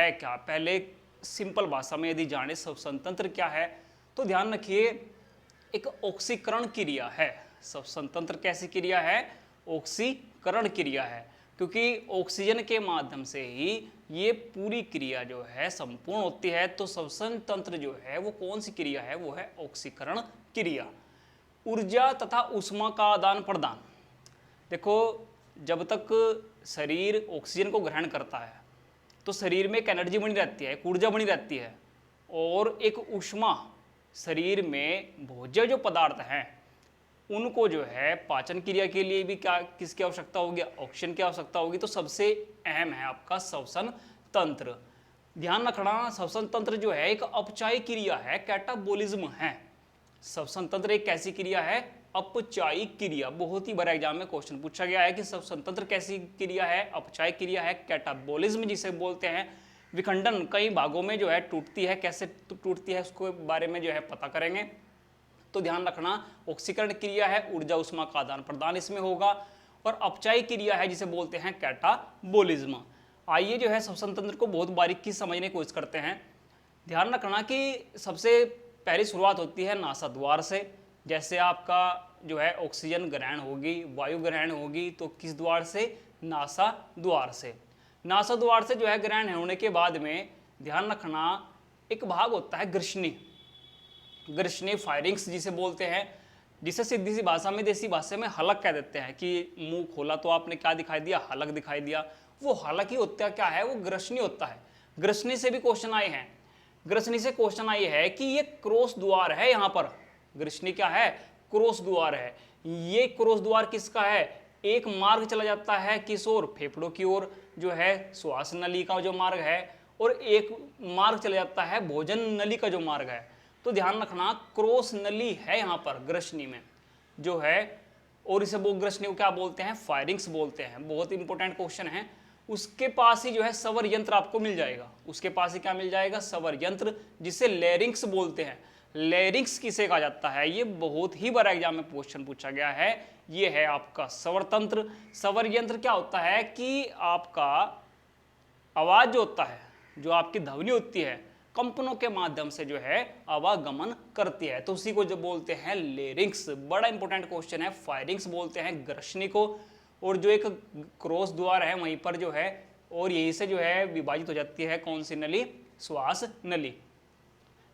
है क्या, पहले सिंपल भाषा में यदि जाने श्वसन तंत्र क्या है तो ध्यान रखिए एक ऑक्सीकरण क्रिया है। श्वसन तंत्र कैसी क्रिया है, ऑक्सीकरण क्रिया है, क्योंकि ऑक्सीजन के माध्यम से ही ये पूरी क्रिया जो है संपूर्ण होती है। तो श्वसन तंत्र जो है वो कौन सी क्रिया है, वो है ऑक्सीकरण क्रिया। ऊर्जा तथा ऊष्मा का आदान प्रदान, देखो जब तक शरीर ऑक्सीजन को ग्रहण करता है तो शरीर में एक एनर्जी बनी रहती है, एक ऊर्जा बनी रहती है, और एक ऊष्मा शरीर में भोज्य जो पदार्थ हैं उनको जो है पाचन क्रिया के लिए भी क्या किसकी आवश्यकता होगी, ऑक्सीजन की आवश्यकता होगी। तो सबसे अहम है आपका श्वसन तंत्र। ध्यान रखना श्वसन तंत्र जो है एक अपचायी क्रिया है, कैटाबोलिज्म है। श्वसन तंत्र एक कैसी क्रिया है, अपचायी क्रिया। बहुत ही बड़ा एग्जाम में क्वेश्चन पूछा गया है कि श्वसन तंत्र कैसी क्रिया है, अपचायी क्रिया है। कैटाबोलिज्म जिसे बोलते हैं, विखंडन कई भागों में जो है टूटती है, कैसे टूटती है उसके बारे में जो है पता करेंगे। तो ध्यान रखना ऑक्सीकरण क्रिया है, ऊर्जा ऊष्मा का आदान प्रदान इसमें होगा, और अपचायी क्रिया है जिसे बोलते हैं कैटाबोलिज्म। आइए जो है श्वसन तंत्र को बहुत बारीकी समझने की कोशिश करते हैं। ध्यान रखना कि सबसे पहली शुरुआत होती है नासा द्वार से। जैसे आपका जो है ऑक्सीजन ग्रहण होगी, वायु ग्रहण होगी, तो किस द्वार से, नासा द्वार से। नासा द्वार से जो है ग्रहण होने के बाद में ध्यान रखना एक भाग होता है ग्रसनी, ग्रसनी फायरिंग्स जिसे बोलते हैं, जिसे सीधी सी भाषा में देसी भाषा में हलक कह देते हैं कि मुंह खोला तो आपने क्या दिखाई दिया, हलक दिखाई दिया। वो हलक ही होता क्या है, वो ग्रसनी होता है। ग्रसनी से भी क्वेश्चन आए हैं, ग्रसनी से क्वेश्चन आए है कि ये क्रॉस द्वार है, यहाँ पर ग्रसनी क्या है, क्रॉस द्वार है। ये क्रॉस द्वार किसका है, एक मार्ग चला जाता है किस ओर, फेफड़ों की ओर जो है श्वास नली का जो मार्ग है, और एक मार्ग चला जाता है भोजन नली का जो मार्ग है। तो ध्यान रखना क्रॉस नली है यहाँ पर ग्रसनी में जो है, और इसे वो ग्रसनी को क्या बोलते हैं, फायरिंग्स बोलते हैं। बहुत इंपॉर्टेंट क्वेश्चन है। उसके पास ही जो है सवर यंत्र आपको मिल जाएगा, उसके पास ही क्या मिल जाएगा, सवर यंत्र, जिसे लेरिंग्स बोलते हैं। लेरिंग्स किसे कहा जाता है, ये बहुत ही बड़ा एग्जाम में क्वेश्चन पूछा गया है। ये है आपका सवर तंत्र। सवर यंत्र क्या होता है कि आपका आवाज जो होता है, जो आपकी ध्वनि होती है, कंपनों के माध्यम से जो है आवागमन करती है, तो उसी को जो बोलते हैं लेरिंग्स। बड़ा इंपॉर्टेंट क्वेश्चन है। फायरिंग्स बोलते हैं ग्रसनी को, और जो एक क्रॉस द्वार है वहीं पर जो है, और यहीं से जो है विभाजित हो जाती है कौन सी नली, श्वास नली।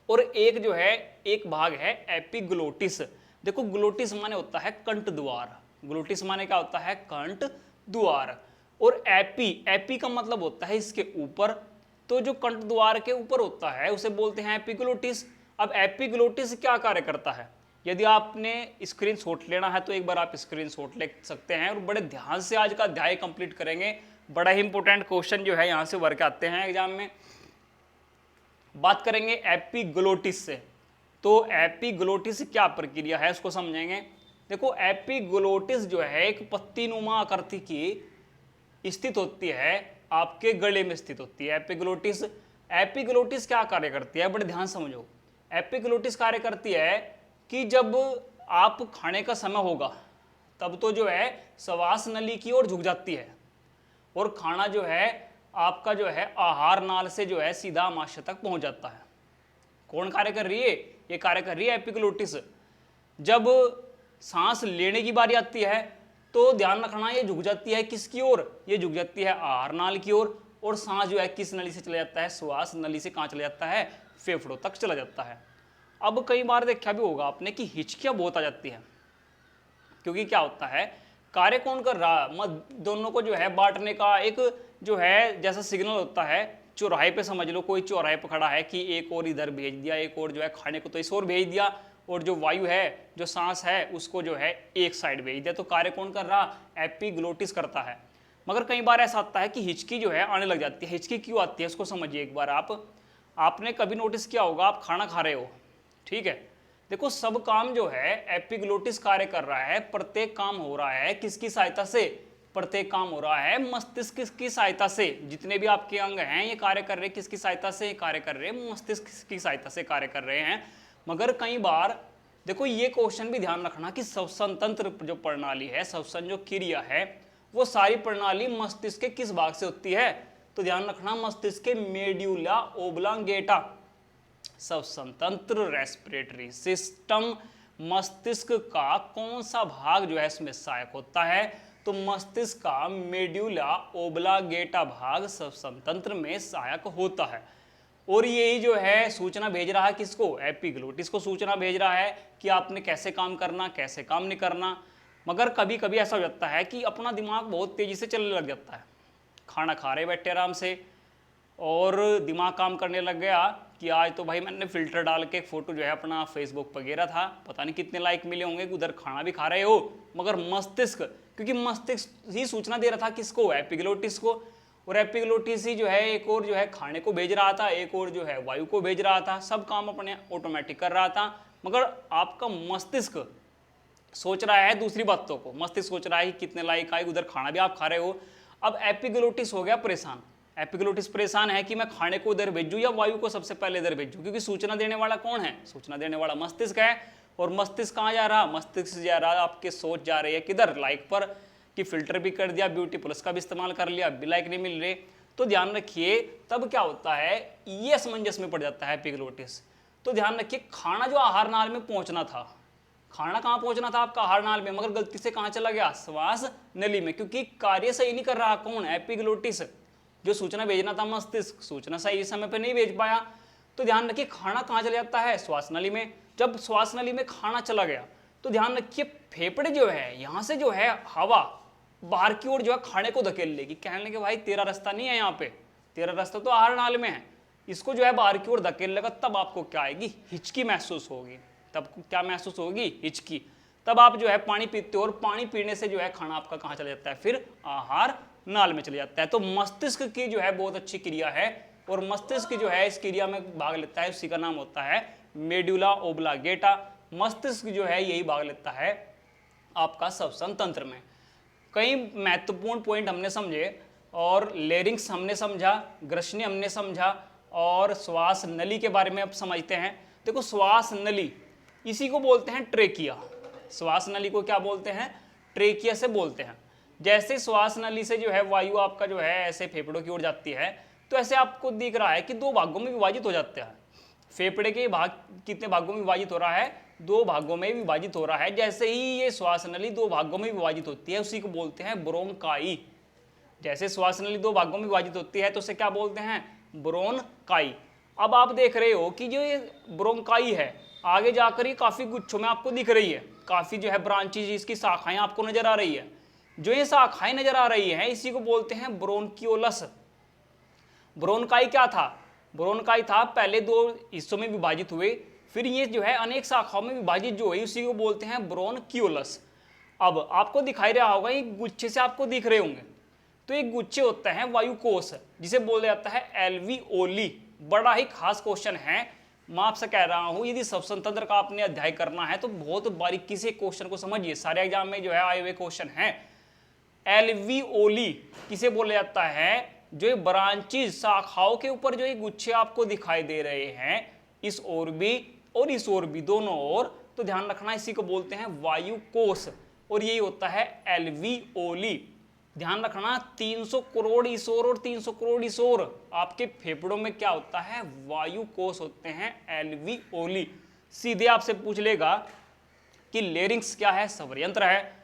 और एक जो है एक भाग है एपिग्लोटिस। देखो ग्लोटिस माने होता है कंठ द्वार, ग्लोटिस माने क्या होता है, कंठ द्वार। और एपी का मतलब होता है इसके ऊपर, तो जो कंठ द्वार के ऊपर होता है उसे बोलते हैं एपिग्लोटिस। अब एपिग्लोटिस क्या कार्य करता है, यदि आपने स्क्रीनशॉट लेना है तो एक बार आप स्क्रीनशॉट ले सकते हैं, और बड़े ध्यान से आज का अध्याय कंप्लीट करेंगे। बड़ा ही इंपॉर्टेंट क्वेश्चन जो है यहाँ से वर्क आते हैं एग्जाम में। बात करेंगे एपिग्लोटिस से, तो एपिग्लोटिस क्या प्रक्रिया है उसको समझेंगे। देखो एपिग्लोटिस जो है एक पत्तीनुमा आकृति की स्थित होती है, आपके गले में स्थित होती है एपिग्लोटिस। एपिग्लोटिस क्या कार्य करती है, बड़े ध्यान समझो। एपिग्लोटिस कार्य करती है कि जब आप खाने का समय होगा तब तो जो है श्वास नली की ओर झुक जाती है, और खाना जो है आपका जो है आहार नाल से जो है सीधा आमाशय तक पहुंच जाता है। कौन कार्य कर रही है, ये कार्य कर रही है एपिग्लोटिस। जब सांस लेने की बारी आती है तो ध्यान रखना ये झुक जाती है किसकी ओर, ये झुक जाती है आहार नाल की ओर, और सांस जो है किस नली से चला जाता है, श्वास नली से कहाँ चला जाता है, फेफड़ों तक चला जाता है। अब कई बार देखा भी होगा आपने कि हिचकियां बहुत आ जाती है, क्योंकि क्या होता है कार्य कौन कर रहा, दोनों को जो है बांटने का एक जो है जैसा सिग्नल होता है। चौराहे पे समझ लो, कोई चौराहे पे खड़ा है कि एक और इधर भेज दिया, एक और जो है खाने को तो इस और भेज दिया, और जो वायु है, जो सांस है, उसको जो है एक साइड भेज दिया। तो कार्य कौन कर रहा, एपिग्लोटिस करता है। मगर कई बार ऐसा आता है कि हिचकी जो है आने लग जाती है। हिचकी क्यों आती है उसको समझिए एक बार आप। आपने कभी नोटिस किया होगा, आप खाना खा रहे हो, ठीक है, देखो सब काम जो है एपिग्लोटिस कार्य कर रहा है, प्रत्येक काम हो रहा है किसकी सहायता से, प्रत्येक काम हो रहा है मस्तिष्क की सहायता से। जितने भी आपके अंग हैं ये कार्य कर रहे हैं किसकी सहायता से, कार्य कर रहे हैं मस्तिष्क की सहायता से कार्य कर रहे हैं। मगर कई बार देखो ये क्वेश्चन भी ध्यान रखना कि श्वसन तंत्र जो प्रणाली है, श्वसन जो क्रिया है, वो सारी प्रणाली मस्तिष्क के किस भाग से होती है, तो ध्यान रखना मस्तिष्क के मेड्यूला ओब्लांगेटा। स्वतंत्र रेस्पिरेटरी सिस्टम, मस्तिष्क का कौन सा भाग जो है इसमें सहायक होता है? तो मस्तिष्क का मेड्यूला ओब्लांगेटा भाग स्वतंत्र में सहायक होता है। और यही जो है सूचना भेज रहा है किसको? एपिग्लोटिस को सूचना भेज रहा है कि आपने कैसे काम करना, कैसे काम नहीं करना। मगर कभी कभी ऐसा हो जाता है कि अपना दिमाग बहुत तेजी से चलने लग जाता है, खाना खा रहे बैठे आराम से और दिमाग काम करने लग गया कि आज तो भाई मैंने फिल्टर डाल के एक फोटो जो है अपना फेसबुक पर गिरा था, पता नहीं कितने लाइक मिले होंगे, उधर खाना भी खा रहे हो, मगर मस्तिष्क, क्योंकि मस्तिष्क ही सूचना दे रहा था किसको? एपिग्लोटिस को। और एपिग्लोटिस ही जो है एक और जो है खाने को भेज रहा था, एक और जो है वायु को भेज रहा था, सब काम अपने ऑटोमेटिक कर रहा था। मगर आपका मस्तिष्क सोच रहा है दूसरी बातों को, मस्तिष्क सोच रहा है कि कितने लाइक आए, उधर खाना भी आप खा रहे हो। अब एपिग्लोटिस हो गया परेशान, एपिग्लोटिस परेशान है कि मैं खाने को इधर भेजूं या वायु को सबसे पहले इधर भेजूं, क्योंकि सूचना देने वाला कौन है? सूचना देने वाला मस्तिष्क है। और मस्तिष्क कहाँ जा रहा? मस्तिष्क जा रहा, आपके सोच जा रही है किधर? लाइक पर, कि फिल्टर भी कर दिया, ब्यूटी प्लस का भी इस्तेमाल कर लिया, भी लाइक नहीं मिल रहे। तो ध्यान रखिए तब क्या होता है, ये असमंजस में पड़ जाता है एपिग्लोटिस। तो ध्यान रखिए खाना जो आहार नाल में पहुंचना था, खाना कहाँ पहुंचना था आपका? आहार नाल में, मगर गलती से कहाँ चला गया? श्वास नली में, क्योंकि कार्य सही नहीं कर रहा। कौन? एपिग्लोटिस। जो सूचना भेजना था मस्तिष्क, सूचना सही समय पर नहीं भेज पाया। तो ध्यान रखिए खाना कहाँ चला जाता है? श्वास नली में। जब श्वास नली में खाना चला गया तो ध्यान रखिए फेफड़े जो है यहाँ से जो है हवा बाहर की ओर जो है खाने को धकेल लेगी, कहने लगे भाई तेरा रास्ता नहीं है यहाँ पे, तेरा रास्ता तो आहार नाल में है, इसको जो है बाहर की ओर धकेल लेगा। तब आपको क्या आएगी? हिचकी महसूस होगी। तब क्या महसूस होगी? हिचकी। तब आप जो है पानी पीते हो और पानी पीने से जो है खाना आपका कहाँ चला जाता है? फिर आहार नाल में चले जाता है। तो मस्तिष्क की जो है बहुत अच्छी क्रिया है और मस्तिष्क जो है इस क्रिया में भाग लेता है, उसी का नाम होता है मेडुला ओब्लांगेटा। मस्तिष्क जो है यही भाग लेता है आपका श्वसन तंत्र में। कई महत्वपूर्ण पॉइंट हमने समझे और लेरिंग्स हमने समझा, ग्रसनी हमने समझा और श्वास नली के बारे में अब समझते हैं। देखो श्वास नली इसी को बोलते हैं ट्रेकिया। श्वास नली को क्या बोलते हैं? ट्रेकिया से बोलते हैं। जैसे श्वास नली से जो है वायु आपका जो है ऐसे फेफड़ों की ओर जाती है, तो ऐसे आपको दिख रहा है कि दो भागों में विभाजित हो जाते हैं। फेफड़े के भाग कितने भागों में विभाजित हो रहा है? दो भागों में विभाजित हो रहा है। जैसे ही ये श्वास नली दो भागों में विभाजित होती है उसी को बोलते हैं ब्रोंकाई। जैसे श्वास नली दो भागों में विभाजित होती है तो उसे क्या बोलते हैं? ब्रोंकाई। अब आप देख रहे हो कि जो ये ब्रोंकाई है आगे जाकर ये काफी गुच्छों में आपको दिख रही है, काफी जो है ब्रांचेज, इसकी शाखाएं आपको नजर आ रही है। जो ये शाखाएं नजर आ रही है इसी को बोलते हैं ब्रोंकियोलस। ब्रोंकाई क्या था? ब्रोंकाई था पहले दो हिस्सों में विभाजित हुए, फिर ये जो है अनेक शाखाओं में विभाजित जो हुई उसी को बोलते हैं ब्रोंकियोलस। अब आपको दिखाई रहा होगा ये गुच्छे से आपको दिख रहे होंगे, तो एक गुच्छे होता है वायुकोश जिसे बोला जाता है एल्विओली। बड़ा ही खास क्वेश्चन है, मैं आपसे कह रहा हूं यदि श्वसन तंत्र का आपने अध्याय करना है तो बहुत बारीकी से क्वेश्चन को समझिए, सारे एग्जाम में जो है आए हुए क्वेश्चन है। एल्विओली किसे बोला जाता है? जो ब्रांचेज शाखाओं के ऊपर जो ये गुच्छे आपको दिखाई दे रहे हैं इस ओर भी और इस ओर भी, दोनों ओर, तो ध्यान रखना इसी को बोलते हैं वायुकोश और यही होता है एल्विओली। ध्यान रखना 300 करोड़ इस ओर और 300 करोड़ इस ओर, आपके फेफड़ों में क्या होता है? वायुकोश होते हैं एल्विओली। सीधे आपसे पूछ लेगा कि लेरिंग्स क्या है? स्वर यंत्र है।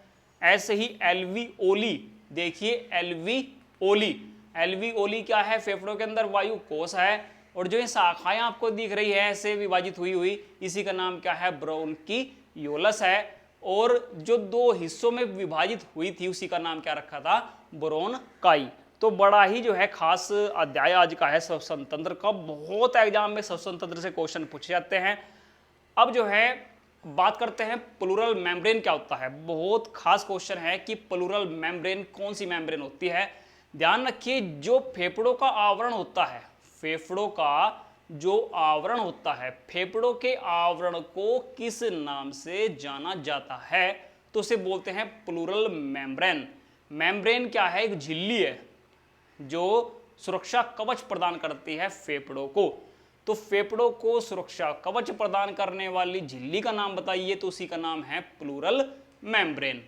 ऐसे ही एल्विओली, देखिए एल्विओली, एल्विओली क्या है? फेफड़ों के अंदर वायुकोश है और जो ये शाखाएं आपको दिख रही है ऐसे विभाजित हुई हुई, इसी का नाम क्या है? ब्रोंकियोलस है। और जो दो हिस्सों में विभाजित हुई थी उसी का नाम क्या रखा था? ब्रोंकाई। तो बड़ा ही जो है खास अध्याय आज का है श्वसन तंत्र का। बहुत एग्जाम में श्वसन तंत्र से क्वेश्चन पूछे जाते हैं। अब जो है बात करते हैं प्लूरल मेम्ब्रेन क्या होता है। बहुत खास क्वेश्चन है कि प्लूरल मेम्ब्रेन कौन सी मेम्ब्रेन होती है। ध्यान रखिए जो फेफड़ों का आवरण होता है, फेफड़ों का जो आवरण होता है, फेफड़ों के आवरण को किस नाम से जाना जाता है? तो उसे बोलते हैं प्लूरल मेम्ब्रेन। मेम्ब्रेन क्या है? एक झिल्ली है जो सुरक्षा कवच प्रदान करती है फेफड़ों को। तो फेफड़ों को सुरक्षा कवच प्रदान करने वाली झिल्ली का नाम बताइए, तो उसी का नाम है प्लूरल मेम्ब्रेन।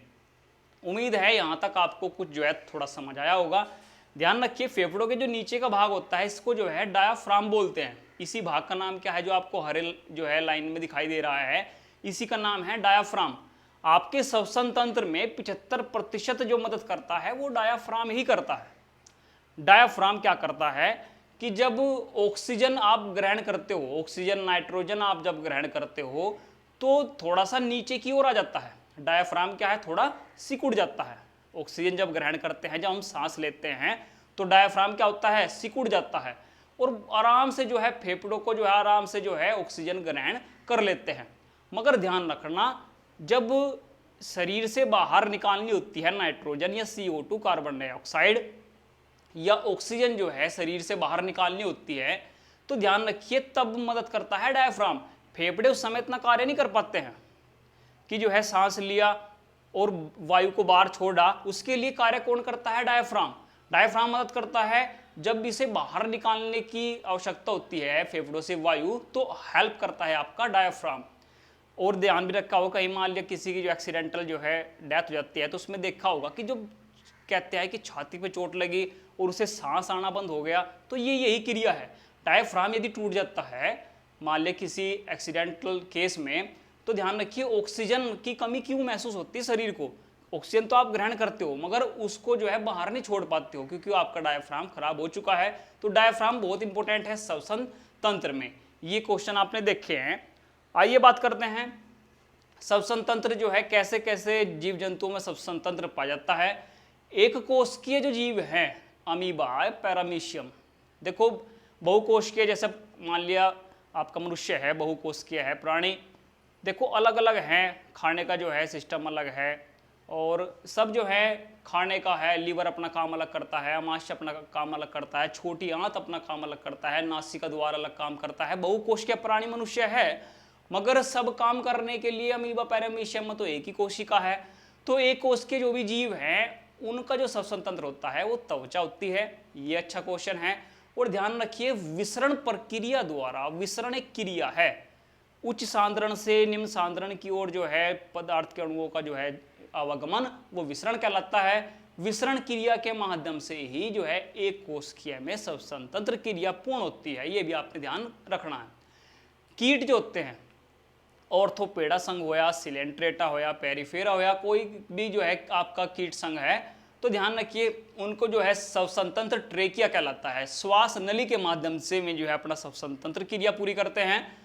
उम्मीद है यहां तक आपको कुछ जो है थोड़ा समझ आया होगा। ध्यान रखिए फेफड़ों के जो नीचे का भाग होता है इसको जो है डायाफ्राम बोलते हैं। इसी भाग का नाम क्या है, जो आपको हरे जो है लाइन में दिखाई दे रहा है, इसी का नाम है डायाफ्राम। आपके श्वसन तंत्र में 75% जो मदद करता है वो डायाफ्राम ही करता है। डायाफ्राम क्या करता है कि जब ऑक्सीजन आप ग्रहण करते हो, ऑक्सीजन नाइट्रोजन आप जब ग्रहण करते हो तो थोड़ा सा नीचे की ओर आ जाता है। डायाफ्राम क्या है, थोड़ा सिकुड़ जाता है। ऑक्सीजन जब ग्रहण करते हैं, जब हम सांस लेते हैं तो डायाफ्राम क्या होता है, सिकुड़ जाता है और आराम से जो है फेफड़ों को जो है आराम से जो है ऑक्सीजन ग्रहण कर लेते हैं। मगर ध्यान रखना, जब शरीर से बाहर निकालनी होती है नाइट्रोजन या CO2 कार्बन डाइऑक्साइड या ऑक्सीजन जो है शरीर से बाहर निकालनी होती है, तो ध्यान रखिए तब मदद करता है डायाफ्राम। फेफड़े उस समय इतना कार्य नहीं कर पाते हैं कि जो है सांस लिया और वायु को बाहर छोड़ा, उसके लिए कार्य कौन करता है, डायाफ्राम। डायाफ्राम मदद करता है जब इसे बाहर निकालने की आवश्यकता होती है फेफड़ों से वायु, तो हेल्प करता है आपका डायाफ्राम। और ध्यान भी रखा होगा, कहीं मान लिया किसी की जो एक्सीडेंटल जो है डेथ हो जाती है तो उसमें देखा होगा कि जो कहते हैं कि छाती पे चोट लगी और उसे सांस आना बंद हो गया, तो ये यही क्रिया है। डायाफ्राम यदि टूट जाता है मान लिया किसी एक्सीडेंटल केस में, तो ध्यान रखिए ऑक्सीजन की कमी क्यों महसूस होती है शरीर को। ऑक्सीजन तो आप ग्रहण करते हो मगर उसको जो है बाहर नहीं छोड़ पाते हो क्योंकि आपका डायाफ्राम खराब हो चुका है। तो डायाफ्राम बहुत इंपॉर्टेंट है श्वसन तंत्र में। ये क्वेश्चन आपने देखे हैं। आइए बात करते हैं श्वसन तंत्र जो है कैसे कैसे जीव जंतुओं में श्वसन तंत्र पाया जाता है। एक कोशिकीय जो जीव है अमीबा, पैरामीशियम। देखो बहुकोशिकीय, जैसे मान लिया आपका मनुष्य है, बहुकोशिकीय है प्राणी। देखो अलग अलग हैं, खाने का जो है सिस्टम अलग है और सब जो है खाने का है। लीवर अपना काम अलग करता है, अमाशय अपना काम अलग करता है, छोटी आंत अपना काम अलग करता है, नासिका द्वार अलग काम करता है। बहुकोशिकीय प्राणी मनुष्य है मगर सब काम करने के लिए अमीबा पैरामीशियम में तो एक ही कोशिका है। तो एक कोश के जो भी जीव हैं उनका जो श्वसन तंत्र होता है वो त्वचा होती है। ये अच्छा क्वेश्चन है। और ध्यान रखिए विसरण प्रक्रिया द्वारा, विसरण एक क्रिया है, उच्च सांद्रण से निम्न सांद्रण की ओर जो है पदार्थ के अणुओं का जो है आवागमन, वो विसरण कहलाता है। विसरण क्रिया के माध्यम से ही जो है एक कोशिकीय में श्वसन तंत्र क्रिया पूर्ण होती है। ये भी आपने ध्यान रखना है। कीट जो होते हैं, ऑर्थोपेडा संघ होया, सिलेंट्रेटा होया, पेरिफेरा होया, कोई भी जो है आपका कीट संघ है, तो ध्यान रखिए उनको जो है श्वसन तंत्र ट्रेकिया कहलाता है। श्वास नली के माध्यम से में जो है अपना श्वसन तंत्र क्रिया पूरी करते हैं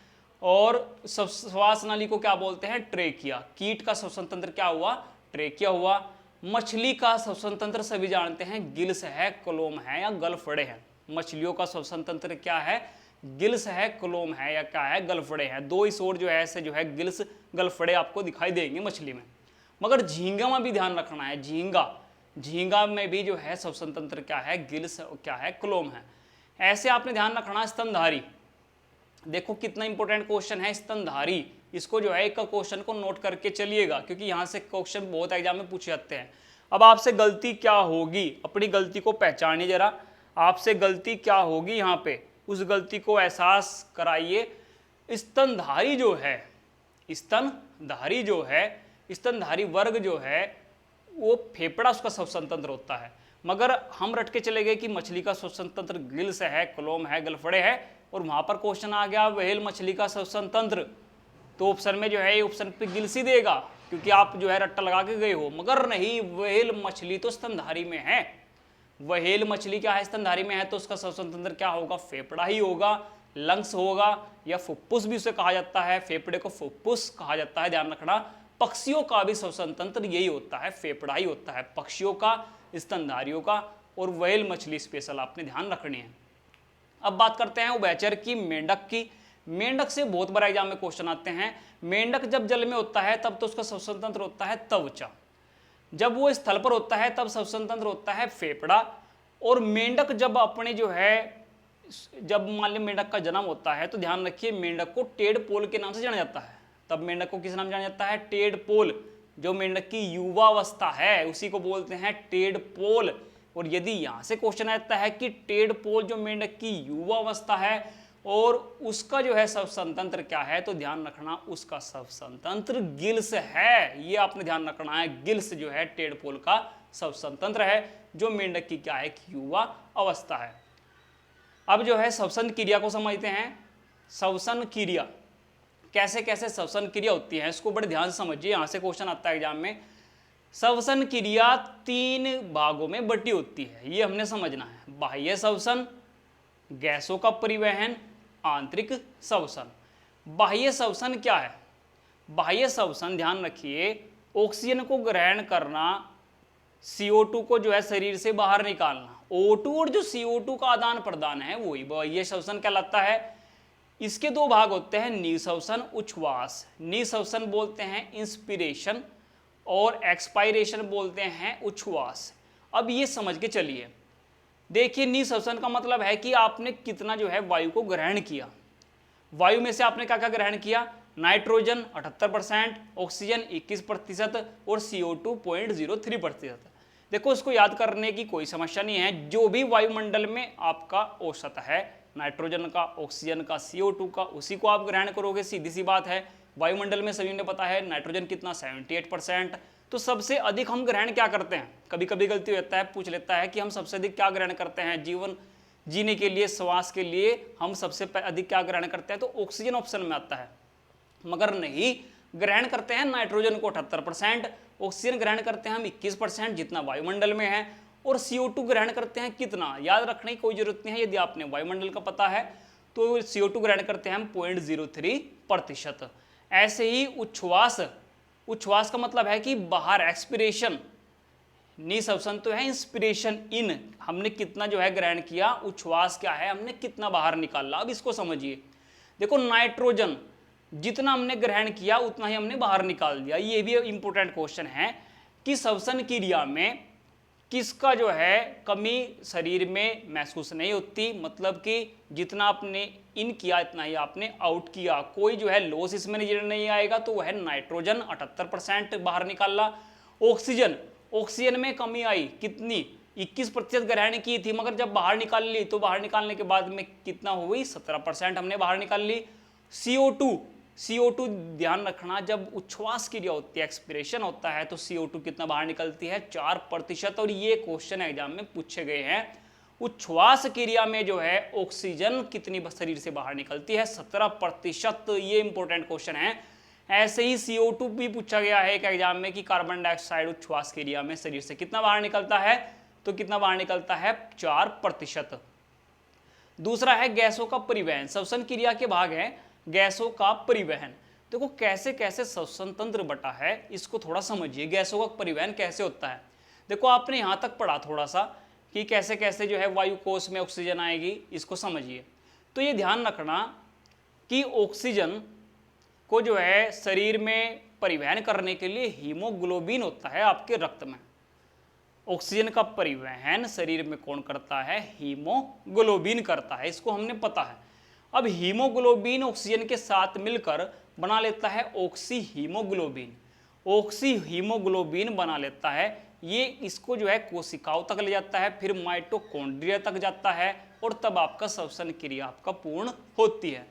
और श्वास नली को क्या बोलते हैं, ट्रेकिया। कीट का श्वसन तंत्र क्या हुआ, ट्रेकिया हुआ। मछली का श्वसन तंत्र सभी जानते हैं गिल्स है, क्लोम है या गलफड़े हैं। मछलियों का श्वसन तंत्र क्या है, गिल्स है, क्लोम है या क्या है, गलफड़े हैं। दो इस ओर जो है ऐसे जो है गिल्स गलफड़े आपको दिखाई देंगे मछली में। मगर झींगा में भी ध्यान रखना है, झींगा में भी जो है श्वसन तंत्र क्या है, गिल्स क्या है, क्लोम है। ऐसे आपने ध्यान रखना। स्तनधारी, देखो कितना इंपॉर्टेंट क्वेश्चन है स्तनधारी। इसको जो है एक का क्वेश्चन को नोट करके चलिएगा क्योंकि यहाँ से क्वेश्चन बहुत एग्जाम में पूछे जाते हैं। अब आपसे गलती क्या होगी, अपनी गलती को पहचानिए जरा। आपसे गलती क्या होगी यहाँ पे, उस गलती को एहसास कराइए। स्तनधारी जो है, स्तनधारी वर्ग जो है वो फेफड़ा उसका श्वसन तंत्र होता है। मगर हम रट के चले गए कि मछली का श्वसन तंत्र गिल्स है, क्लोम है, गलफड़े है और वहां पर क्वेश्चन आ गया व्हेल मछली का श्वसन तंत्र, तो ऑप्शन में जो है ये ऑप्शन पे गिल्स ही देगा क्योंकि आप जो है रट्टा लगा के गए हो। मगर नहीं, व्हेल मछली तो स्तनधारी में है। व्हेल मछली क्या है, स्तनधारी में है, तो उसका श्वसन तंत्र क्या होगा, फेफड़ा ही होगा, लंग्स होगा या फुफ्फुस भी उसे कहा जाता है। फेफड़े को फुफ्फुस कहा जाता है, ध्यान रखना। पक्षियों का भी श्वसन तंत्र यही होता है, फेफड़ा ही होता है, पक्षियों का, स्तनधारियों का। और व्हेल मछली स्पेशल आपने ध्यान रखनी है। अब बात करते हैं उभयचर की, मेंढक की। मेंढक से बहुत बड़ा एग्जाम में क्वेश्चन आते हैं। मेंढक जब जल में होता है तब तो उसका श्वसन तंत्र होता है त्वचा, जब वो स्थल पर होता है तब श्वसन तंत्र होता है फेफड़ा। और मेंढक जब अपने जो है, जब मान लीजिए मेंढक का जन्म होता है तो ध्यान रखिए मेंढक को टेडपोल के नाम से जाना जाता है। तब मेंढक को किस नाम जाना जाता है, टेडपोल। जो मेंढक की युवावस्था है उसी को बोलते हैं टेडपोल। और यदि यहाँ से क्वेश्चन आता है कि टेडपोल जो मेंढक की युवावस्था है और उसका जो है श्वसन तंत्र क्या है, तो ध्यान रखना उसका श्वसन तंत्र गिल्स है। ये आपने ध्यान रखना है, गिल्स जो है टेडपोल का श्वसन तंत्र है, जो मेंढक की क्या है कि युवा अवस्था है। अब जो है श्वसन क्रिया को समझते हैं। श्वसन क्रिया कैसे कैसे श्वसन क्रिया होती है, इसको बड़े ध्यान से समझिए, यहाँ से क्वेश्चन आता है एग्जाम में। श्वसन क्रिया 3 भागों में बटी होती है, ये हमने समझना है। बाह्य श्वसन, गैसों का परिवहन, आंतरिक श्वसन। बाह्य श्वसन क्या है? बाह्य श्वसन ध्यान रखिए, ऑक्सीजन को ग्रहण करना, CO2 को जो है शरीर से बाहर निकालना। O2 और जो CO2 का आदान प्रदान है वही बाह्य श्वसन कहलाता है। इसके 2 भाग होते हैं, निःश्वसन, उच्छ्वास। निःश्वसन बोलते हैं इंस्पिरेशन और एक्सपायरेशन बोलते हैं उच्छ्वास। अब ये समझ के चलिए, देखिए निःश्वसन का मतलब है कि आपने कितना जो है वायु को ग्रहण किया। वायु में से आपने क्या क्या ग्रहण किया? नाइट्रोजन 78%, ऑक्सीजन 21% और CO2 0.03%। देखो इसको याद करने की कोई समस्या नहीं है, जो भी वायुमंडल में आपका औसत है, नाइट्रोजन का, ऑक्सीजन का, CO2 का, उसी को आप ग्रहण करोगे, सीधी सी बात है। वायुमंडल में सभी ने पता है नाइट्रोजन कितना 78%। तो सबसे अधिक हम ग्रहण क्या करते हैं? कभी कभी गलती होता है, पूछ लेता है कि हम सबसे अधिक क्या ग्रहण करते हैं जीवन जीने के लिए, श्वास के लिए हम सबसे अधिक क्या ग्रहण करते हैं? तो ऑक्सीजन ऑप्शन में आता है, मगर नहीं, ग्रहण करते हैं नाइट्रोजन को 78%, ऑक्सीजन ग्रहण करते हैं हम 21% जितना वायुमंडल में है, और CO2 ग्रहण करते हैं कितना? याद रखने की कोई जरूरत नहीं है, यदि आपने वायुमंडल का पता है तो CO2 ग्रहण करते हैं हम 0.03%। ऐसे ही उच्छ्वास, उच्छ्वास का मतलब है कि बाहर, एक्सपिरेशन। निःश्वसन तो है इंस्पिरेशन इन, हमने कितना जो है ग्रहण किया। उच्छ्वास क्या है? हमने कितना बाहर निकाला। अब इसको समझिए, देखो नाइट्रोजन जितना हमने ग्रहण किया उतना ही हमने बाहर निकाल दिया। ये भी इंपॉर्टेंट क्वेश्चन है कि श्वसन क्रिया में किसका जो है कमी शरीर में महसूस नहीं होती, मतलब कि जितना आपने इन किया इतना ही आपने आउट किया, कोई जो है लॉस इसमें नजर नहीं आएगा। तो वह नाइट्रोजन 78% बाहर निकाला। ऑक्सीजन, ऑक्सीजन में कमी आई, कितनी? 21% ग्रहण की थी, मगर जब बाहर निकाल ली तो बाहर निकालने के बाद में कितना हुई? 17% हमने बाहर निकाल ली। CO2, CO2 ध्यान रखना, जब उच्छ्वास क्रिया होती है, एक्सपिरेशन होता है, तो CO2 कितना बाहर निकलती है? 4%। और ये क्वेश्चन एग्जाम में पूछे गए हैं, उच्छ्वास क्रिया में जो है ऑक्सीजन कितनी शरीर से बाहर निकलती है? 17%। ये इंपॉर्टेंट क्वेश्चन है। ऐसे ही CO2 भी पूछा गया है एक एग्जाम में कि कार्बन डाइऑक्साइड उच्छ्वास क्रिया में शरीर से कितना बाहर निकलता है? तो कितना बाहर निकलता है? 4%। दूसरा है गैसों का परिवहन। श्वसन क्रिया के भाग है गैसों का परिवहन। देखो कैसे कैसे श्वसन तंत्र बटा है, इसको थोड़ा समझिए। गैसों का परिवहन कैसे होता है? देखो आपने यहां तक पढ़ा थोड़ा सा कि कैसे कैसे जो है वायु कोश में ऑक्सीजन आएगी, इसको समझिए। तो ये ध्यान रखना कि ऑक्सीजन को जो है शरीर में परिवहन करने के लिए हीमोग्लोबिन होता है आपके रक्त में। ऑक्सीजन का परिवहन शरीर में कौन करता है? हीमोग्लोबिन करता है, इसको हमने पता है। अब हीमोग्लोबिन ऑक्सीजन के साथ मिलकर बना लेता है ऑक्सी हीमोग्लोबिन। ऑक्सी हीमोग्लोबिन बना लेता है, ये इसको जो है कोशिकाओं तक ले जाता है, फिर माइटोकॉन्ड्रिया तक जाता है, और तब आपका श्वसन क्रिया आपका पूर्ण होती है।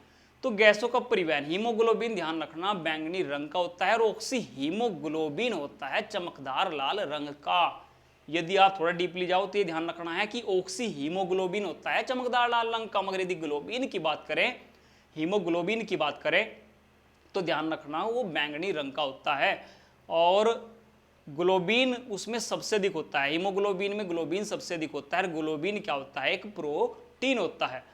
तो गैसों का परिवहन, हीमोग्लोबिन ध्यान रखना बैंगनी रंग का होता है, और ऑक्सी हीमोग्लोबिन होता है चमकदार लाल रंग का। यदि आप थोड़ा डीपली जाओ तो ये ध्यान रखना है कि ऑक्सी हीमोग्लोबिन होता है चमकदार लाल रंग का, मगर यदि ग्लोबिन की बात करें, हीमोग्लोबिन की बात करें, तो ध्यान रखना वो बैंगनी रंग का होता है। और ग्लोबिन उसमें सबसे अधिक होता है, हीमोग्लोबिन में ग्लोबिन सबसे अधिक होता है। ग्लोबिन क्या होता है? एक प्रोटीन होता है।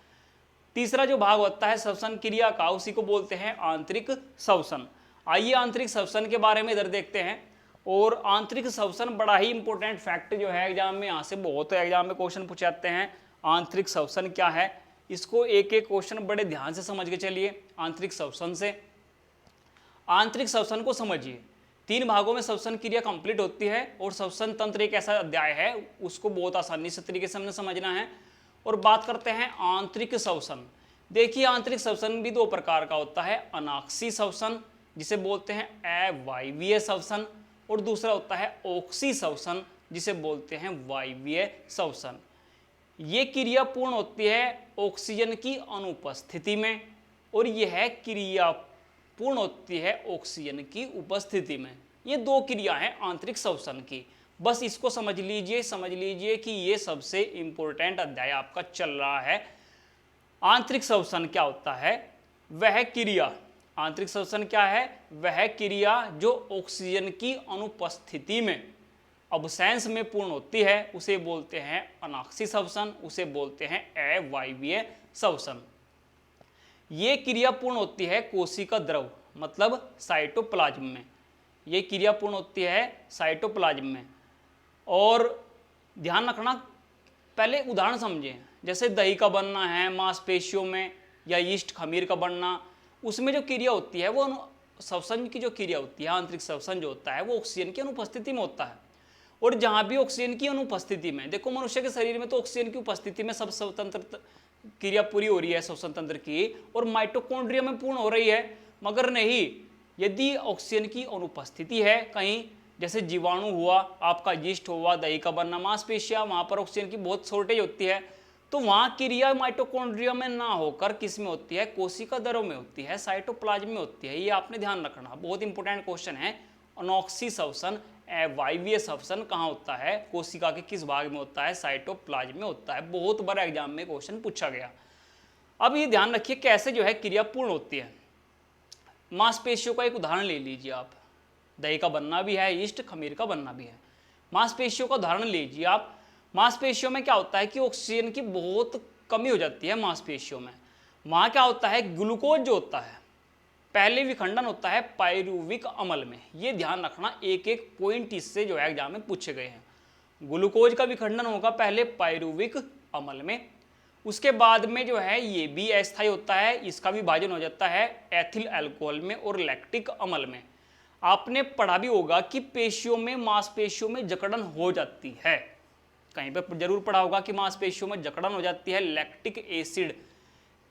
तीसरा जो भाग होता है श्वसन क्रिया का, उसी को बोलते हैं आंतरिक श्वसन। आइए आंतरिक श्वसन के बारे में इधर देखते हैं। और आंतरिक श्वसन बड़ा ही इंपॉर्टेंट फैक्ट जो है एग्जाम में, यहाँ से बहुत एग्जाम में क्वेश्चन पूछे जाते हैं। आंतरिक श्वसन क्या है, इसको एक एक क्वेश्चन बड़े ध्यान से समझ के चलिए। आंतरिक श्वसन से, आंतरिक श्वसन को समझिए। 3 भागों में श्वसन क्रिया कंप्लीट होती है, और श्वसन तंत्र एक ऐसा अध्याय है, उसको बहुत आसानी से तरीके से हमने समझना है। और बात करते हैं आंतरिक श्वसन। देखिए आंतरिक श्वसन भी 2 प्रकार का होता है, अनाक्षी श्वसन जिसे बोलते हैं अवायवीय श्वसन, और दूसरा होता है ऑक्सी श्वसन जिसे बोलते हैं वायवीय श्वसन। ये क्रिया पूर्ण होती है ऑक्सीजन की अनुपस्थिति में, और यह क्रिया पूर्ण होती है ऑक्सीजन की उपस्थिति में। ये 2 क्रिया हैं आंतरिक श्वसन की। बस इसको समझ लीजिए कि ये सबसे इंपॉर्टेंट अध्याय आपका चल रहा है। आंतरिक श्वसन क्या होता है? वह क्रिया, आंतरिक श्वसन क्या है? वह क्रिया जो ऑक्सीजन की अनुपस्थिति में अब्सेंस में पूर्ण होती है उसे बोलते हैं अनाक्षी श्वसन, उसे बोलते हैं अवायवीय श्वसन। ये क्रिया पूर्ण होती है कोशिका द्रव मतलब साइटोप्लाज्म में, ये क्रिया पूर्ण होती है साइटोप्लाज्म में। और ध्यान रखना, पहले उदाहरण समझें, जैसे दही का बनना है मांसपेशियों में या यीस्ट खमीर का बनना, उसमें जो क्रिया होती है वो श्वसन की जो क्रिया होती है, आंतरिक श्वसन जो होता है वो ऑक्सीजन की अनुपस्थिति में होता है। और जहां भी ऑक्सीजन की अनुपस्थिति में, देखो मनुष्य के शरीर में तो ऑक्सीजन की उपस्थिति में सब स्वतंत्र क्रिया पूरी हो रही है श्वसन तंत्र की, और माइटोकॉन्ड्रिया में पूर्ण हो रही है। मगर नहीं, यदि ऑक्सीजन की अनुपस्थिति है कहीं, जैसे जीवाणु हुआ, आपका यीस्ट हुआ, दही का बनना, मांसपेशियां, वहां पर ऑक्सीजन की बहुत शॉर्टेज होती है, तो वहां क्रिया माइटोकॉन्ड्रिया में ना होकर किस में होती है? कोशिका द्रव में होती है, साइटोप्लाज्म में होती है। ये आपने ध्यान रखना, बहुत इंपॉर्टेंट क्वेश्चन है। अनॉक्सी श्वसन, अवायवीय श्वसन कहाँ होता है? कोशिका के किस भाग में होता है? साइटोप्लाज्म में होता है। बहुत बार एग्जाम में क्वेश्चन पूछा गया। अब ये ध्यान रखिए कैसे जो है क्रिया पूर्ण होती है। मांसपेशियों का एक उदाहरण ले लीजिए आप, दही का बनना भी है, यीस्ट खमीर का बनना भी है। मांसपेशियों का उदाहरण लीजिए आप। मांसपेशियों में क्या होता है कि ऑक्सीजन की बहुत कमी हो जाती है मांसपेशियों में। वहां क्या होता है? ग्लूकोज जो होता है, पहले विखंडन होता है पायरुविक अम्ल में। ये ध्यान रखना, एक एक पॉइंट इससे जो है एग्जाम में पूछे गए हैं। ग्लूकोज का विखंडन होगा पहले पायरुविक अम्ल में, उसके बाद में जो है ये भी अस्थायी होता है, इसका विभाजन हो जाता है एथिल अल्कोहल में और लैक्टिक अम्ल में। आपने पढ़ा भी होगा कि पेशियों में, मांसपेशियों में जकड़न हो जाती है, कहीं पर जरूर पढ़ा होगा कि मांसपेशियों में जकड़न हो जाती है लैक्टिक एसिड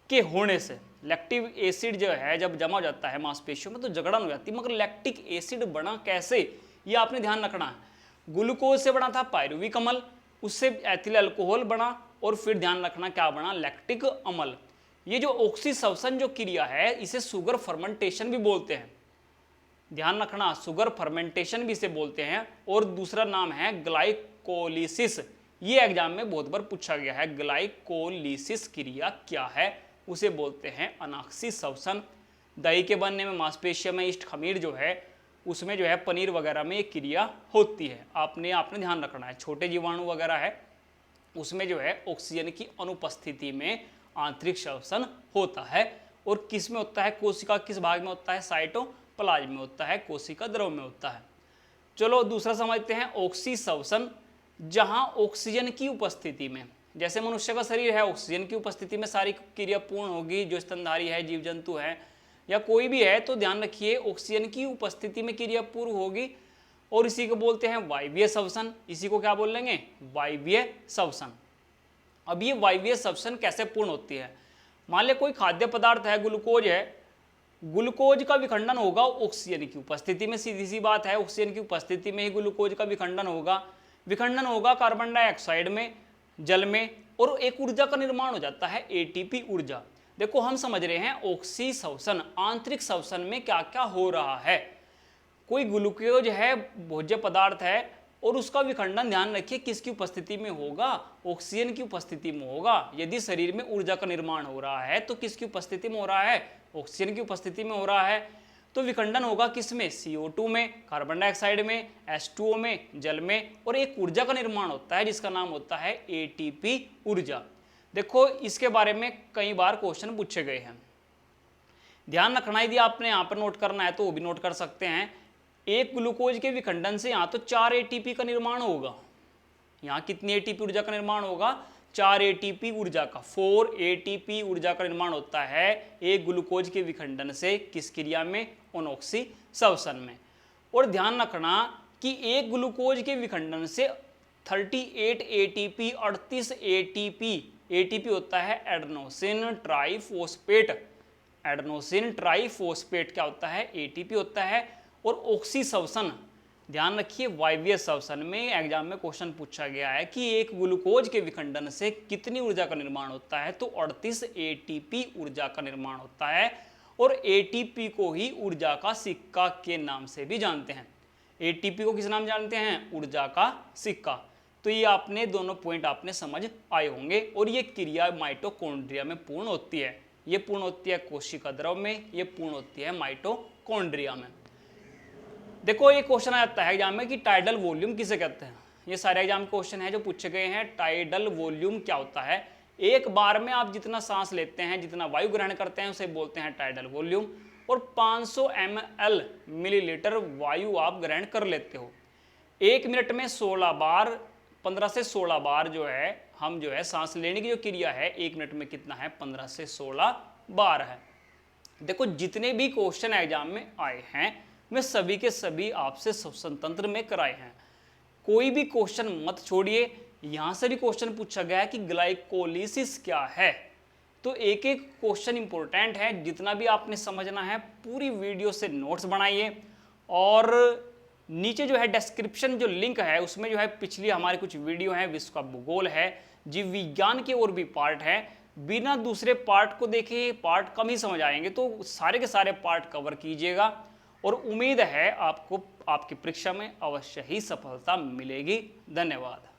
के होने से। लैक्टिक एसिड जो है जब जमा हो जाता है मांसपेशियों में तो जकड़न हो जाती है। मगर लैक्टिक एसिड बना कैसे, ये आपने ध्यान रखना है। ग्लूकोज से बना था पायरुविक अम्ल, उससे एथिल अल्कोहल बना, और फिर ध्यान रखना क्या बना? लैक्टिक अम्ल। ये जो ऑक्सीश्वसन जो क्रिया है इसे शुगर फर्मेंटेशन भी बोलते हैं। ध्यान रखना, शुगर फर्मेंटेशन भी इसे बोलते हैं, और दूसरा नाम है ग्लाइकोलिसिस। ये एग्जाम में बहुत बार पूछा गया है। ग्लाइकोलिसिस क्रिया क्या है? उसे बोलते हैं अनाक्षी श्वसन। दही के बनने में, मांसपेशियों में, यीस्ट खमीर जो है उसमें जो है पनीर वगैरह में एक क्रिया होती है। आपने ध्यान रखना है, छोटे जीवाणु वगैरह है उसमें जो है ऑक्सीजन की अनुपस्थिति में आंतरिक श्वसन होता है। और किस में होता है? कोशिका किस भाग में होता है? साइटोप्लाज्म में होता है, कोशिका द्रव में होता है। चलो दूसरा समझते हैं, ऑक्सी श्वसन, जहां ऑक्सीजन की उपस्थिति में, जैसे मनुष्य का शरीर है, ऑक्सीजन की उपस्थिति में सारी क्रिया पूर्ण होगी, जो स्तनधारी है, जीव जंतु है या कोई भी है, तो ध्यान रखिए ऑक्सीजन की उपस्थिति में क्रिया पूर्ण होगी, और इसी को बोलते हैं वायवीय श्वसन। इसी को क्या बोल लेंगे? वायवीय श्वसन। अब ये वायवीय श्वसन कैसे पूर्ण होती है? मान ले कोई खाद्य पदार्थ है, ग्लूकोज है, ग्लूकोज का विखंडन होगा ऑक्सीजन की उपस्थिति में, सीधी सी बात है, ऑक्सीजन की उपस्थिति में ही ग्लूकोज का विखंडन होगा कार्बन डाइऑक्साइड में, जल में, और एक ऊर्जा का निर्माण हो जाता है एटीपी ऊर्जा। देखो हम समझ रहे हैं ऑक्सी श्वसन, आंतरिक श्वसन में क्या क्या हो रहा है। कोई ग्लूकोज है, भोज्य पदार्थ है, और उसका विखंडन ध्यान रखिए किसकी उपस्थिति में होगा? ऑक्सीजन की उपस्थिति में होगा। यदि शरीर में ऊर्जा का निर्माण हो रहा है तो किसकी उपस्थिति में हो रहा है? ऑक्सीजन की उपस्थिति में हो रहा है। तो विखंडन होगा किसमें? CO2 में, कार्बन डाइऑक्साइड में, H2O में, जल में, और एक ऊर्जा का निर्माण होता है जिसका नाम होता है ATP ऊर्जा। देखो इसके बारे में कई बार क्वेश्चन पूछे गए हैं, ध्यान रखना। यदि आपने यहाँ पर नोट करना है तो वो भी नोट कर सकते हैं। एक ग्लूकोज के विखंडन से यहाँ तो 4 ATP का निर्माण होगा। यहाँ कितनी ATP ऊर्जा का निर्माण होगा? 4 ATP ऊर्जा का, 4 ATP ऊर्जा का निर्माण होता है एक ग्लूकोज के विखंडन से। किस क्रिया में? अनॉक्सी श्वसन में। और ध्यान रखना कि एक ग्लूकोज के विखंडन से 38 ATP, 38 ATP होता है एडेनोसिन ट्राइफॉस्फेट। एडेनोसिन ट्राइफॉस्फेट क्या होता है? ATP होता है। और ऑक्सी श्वसन, ध्यान रखिए वायवीय श्वसन में एग्जाम में क्वेश्चन पूछा गया है कि एक ग्लूकोज के विखंडन से कितनी ऊर्जा का निर्माण होता है? तो 38 ATP ऊर्जा का निर्माण होता है। और ATP को ही ऊर्जा का सिक्का के नाम से भी जानते हैं। एटीपी को किस नाम जानते हैं? ऊर्जा का सिक्का। तो ये आपने दोनों पॉइंट आपने समझ आए होंगे। और ये क्रिया माइटोकॉन्ड्रिया में पूर्ण होती है। ये पूर्ण होती है कोशिका द्रव में, ये पूर्ण होती है माइटोकॉन्ड्रिया में। देखो ये क्वेश्चन आ जाता है एग्जाम में कि टाइडल वॉल्यूम किसे कहते हैं। ये सारे एग्जाम क्वेश्चन है जो पूछे गए हैं। टाइडल वॉल्यूम क्या होता है? एक बार में आप जितना सांस लेते हैं, जितना वायु ग्रहण करते हैं, उसे बोलते हैं टाइडल वॉल्यूम। और 500 ml मिलीलीटर वायु आप ग्रहण कर लेते हो। 1 मिनट में 16 बार, 15 से 16 बार जो है हम जो है सांस लेने की जो क्रिया है 1 मिनट में कितना है? 15 से 16 बार है। देखो जितने भी क्वेश्चन एग्जाम में आए हैं वे सभी के सभी आपसे श्वसन तंत्र में कराए हैं। कोई भी क्वेश्चन मत छोड़िए। यहां से भी क्वेश्चन पूछा गया है कि ग्लाइकोलिसिस क्या है। तो एक एक क्वेश्चन इंपॉर्टेंट है, जितना भी आपने समझना है पूरी वीडियो से नोट्स बनाइए। और नीचे जो है डिस्क्रिप्शन जो लिंक है उसमें जो है पिछली हमारी कुछ वीडियो है, विश्व का भूगोल है, जीव विज्ञान के और भी पार्ट है। बिना दूसरे पार्ट को देखे पार्ट कम ही समझ आएंगे, तो सारे के सारे पार्ट कवर कीजिएगा। और उम्मीद है आपको आपकी परीक्षा में अवश्य ही सफलता मिलेगी। धन्यवाद।